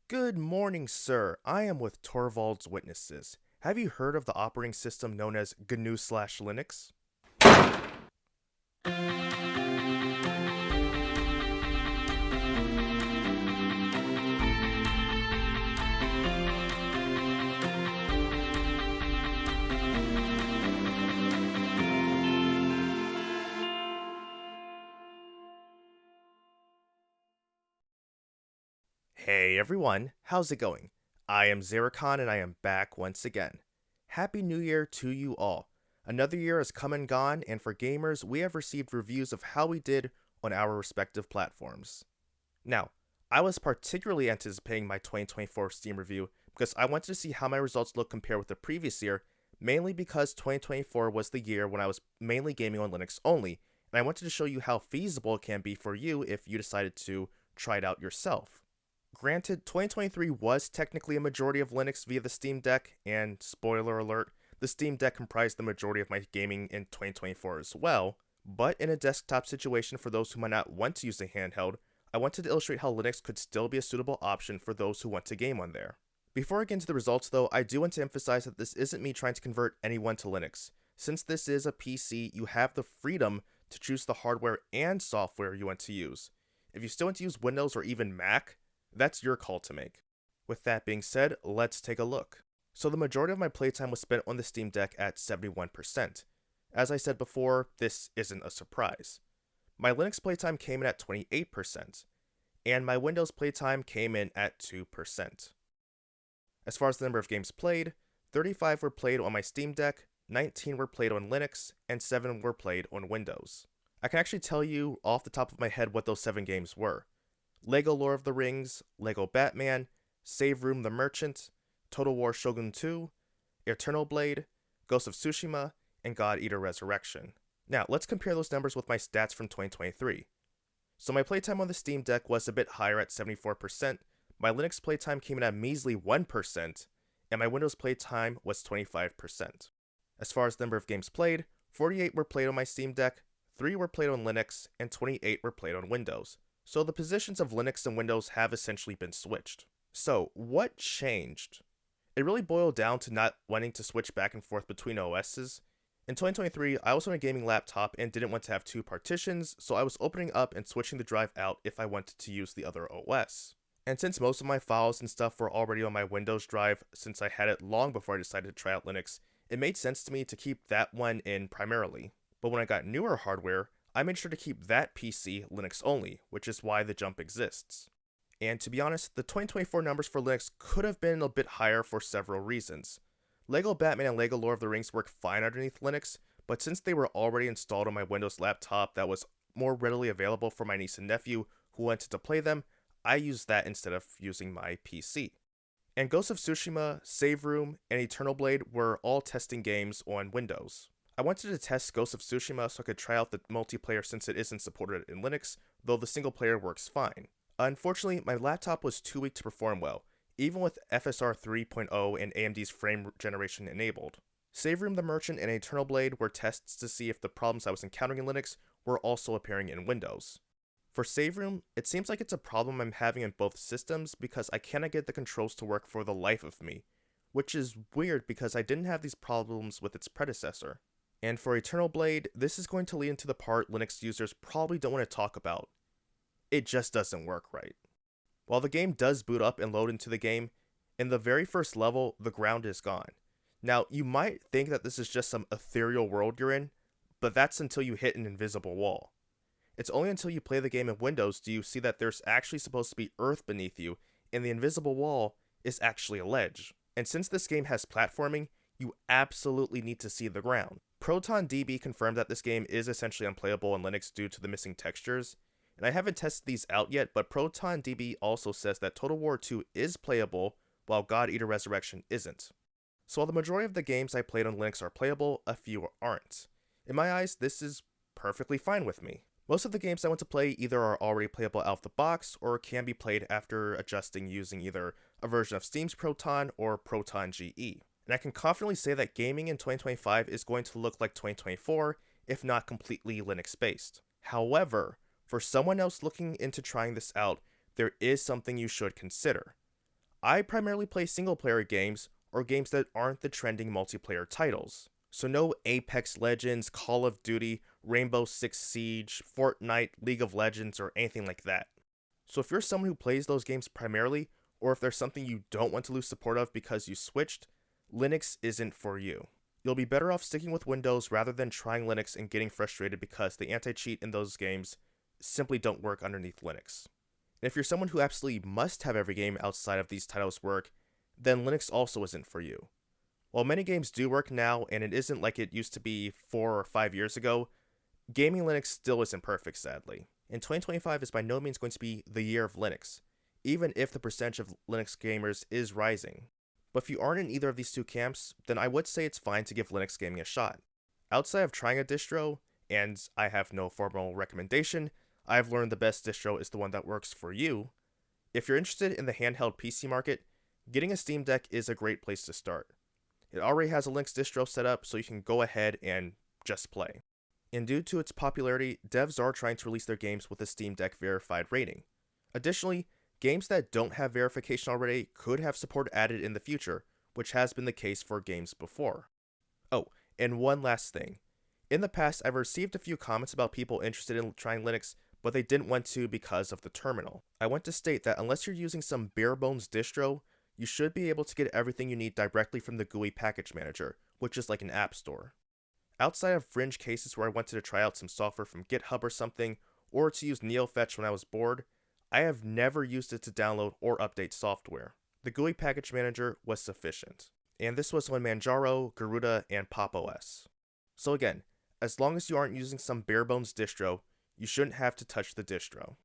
Good morning, sir. I am with Torvald's Witnesses. Have you heard of the operating system known as GNU/Linux? Hey everyone, how's it going? I am Xeracon and I am back once again. Happy New Year to you all. Another year has come and gone, and for gamers, we have received reviews of how we did on our respective platforms. Now, I was particularly anticipating my 2024 Steam review because I wanted to see how my results look compared with the previous year, mainly because 2024 was the year when I was mainly gaming on Linux only, and I wanted to show you how feasible it can be for you if you decided to try it out yourself. Granted, 2023 was technically a majority of Linux via the Steam Deck, and spoiler alert, the Steam Deck comprised the majority of my gaming in 2024 as well, but in a desktop situation for those who might not want to use a handheld, I wanted to illustrate how Linux could still be a suitable option for those who want to game on there. Before I get into the results though, I do want to emphasize that this isn't me trying to convert anyone to Linux. Since this is a PC, you have the freedom to choose the hardware and software you want to use. If you still want to use Windows or even Mac, that's your call to make. With that being said, let's take a look. So the majority of my playtime was spent on the Steam Deck at 71%. As I said before, this isn't a surprise. My Linux playtime came in at 28%, and my Windows playtime came in at 2%. As far as the number of games played, 35 were played on my Steam Deck, 19 were played on Linux, and 7 were played on Windows. I can actually tell you off the top of my head what those 7 games were. Lego Lord of the Rings, Lego Batman, Save Room the Merchant, Total War Shogun 2, Eternal Blade, Ghost of Tsushima, and God Eater Resurrection. Now, let's compare those numbers with my stats from 2023. So my playtime on the Steam Deck was a bit higher at 74%, my Linux playtime came in at measly 1%, and my Windows playtime was 25%. As far as the number of games played, 48 were played on my Steam Deck, 3 were played on Linux, and 28 were played on Windows. So the positions of Linux and Windows have essentially been switched. So what changed? It really boiled down to not wanting to switch back and forth between OSs. In 2023, I was on a gaming laptop and didn't want to have two partitions, so I was opening up and switching the drive out if I wanted to use the other OS. And since most of my files and stuff were already on my Windows drive, since I had it long before I decided to try out Linux, it made sense to me to keep that one in primarily. But when I got newer hardware, I made sure to keep that PC Linux only, which is why the jump exists. And to be honest, the 2024 numbers for Linux could have been a bit higher for several reasons. Lego Batman and Lego Lord of the Rings work fine underneath Linux, but since they were already installed on my Windows laptop that was more readily available for my niece and nephew who wanted to play them, I used that instead of using my PC. And Ghost of Tsushima, Save Room, and Eternal Blade were all testing games on Windows. I wanted to test Ghost of Tsushima so I could try out the multiplayer since it isn't supported in Linux, though the single player works fine. Unfortunately, my laptop was too weak to perform well, even with FSR 3.0 and AMD's frame generation enabled. Save Room the Merchant and Eternal Blade were tests to see if the problems I was encountering in Linux were also appearing in Windows. For Save Room, it seems like it's a problem I'm having in both systems because I cannot get the controls to work for the life of me, which is weird because I didn't have these problems with its predecessor. And for Eternal Blade, this is going to lead into the part Linux users probably don't want to talk about. It just doesn't work right. While the game does boot up and load into the game, in the very first level, the ground is gone. Now, you might think that this is just some ethereal world you're in, but that's until you hit an invisible wall. It's only until you play the game in Windows do you see that there's actually supposed to be earth beneath you, and the invisible wall is actually a ledge. And since this game has platforming, you absolutely need to see the ground. ProtonDB confirmed that this game is essentially unplayable on Linux due to the missing textures, and I haven't tested these out yet, but ProtonDB also says that Total War 2 is playable, while God Eater Resurrection isn't. So while the majority of the games I played on Linux are playable, a few aren't. In my eyes, this is perfectly fine with me. Most of the games I want to play either are already playable out of the box, or can be played after adjusting using either a version of Steam's Proton or Proton GE. And I can confidently say that gaming in 2025 is going to look like 2024, if not completely Linux-based. However, for someone else looking into trying this out, there is something you should consider. I primarily play single player games or games that aren't the trending multiplayer titles. So no Apex Legends, Call of Duty, Rainbow Six Siege, Fortnite, League of Legends, or anything like that. So if you're someone who plays those games primarily, or if there's something you don't want to lose support of because you switched, Linux isn't for you. You'll be better off sticking with Windows rather than trying Linux and getting frustrated because the anti-cheat in those games simply don't work underneath Linux. And if you're someone who absolutely must have every game outside of these titles work, then Linux also isn't for you. While many games do work now, and it isn't like it used to be 4 or 5 years ago, gaming Linux still isn't perfect, sadly. And 2025 is by no means going to be the year of Linux, even if the percentage of Linux gamers is rising. But if you aren't in either of these two camps, then I would say it's fine to give Linux gaming a shot. Outside of trying a distro, and I have no formal recommendation, I've learned the best distro is the one that works for you. If you're interested in the handheld PC market, getting a Steam Deck is a great place to start. It already has a Linux distro set up, so you can go ahead and just play. And due to its popularity, devs are trying to release their games with a Steam Deck verified rating. Additionally, games that don't have verification already could have support added in the future, which has been the case for games before. Oh, and one last thing. In the past, I've received a few comments about people interested in trying Linux, but they didn't want to because of the terminal. I want to state that unless you're using some bare bones distro, you should be able to get everything you need directly from the GUI package manager, which is like an app store. Outside of fringe cases where I wanted to try out some software from GitHub or something, or to use NeoFetch when I was bored, I have never used it to download or update software. The GUI package manager was sufficient. And this was on Manjaro, Garuda, and Pop! OS. So again, as long as you aren't using some bare bones distro, you shouldn't have to touch the distro.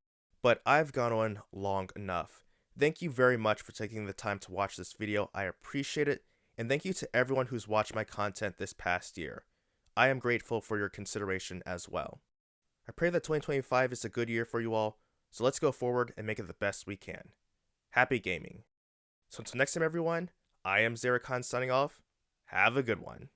But I've gone on long enough. Thank you very much for taking the time to watch this video, I appreciate it, and thank you to everyone who's watched my content this past year. I am grateful for your consideration as well. I pray that 2025 is a good year for you all, so let's go forward and make it the best we can. Happy gaming. So until next time everyone, I am iamxeracon signing off. Have a good one.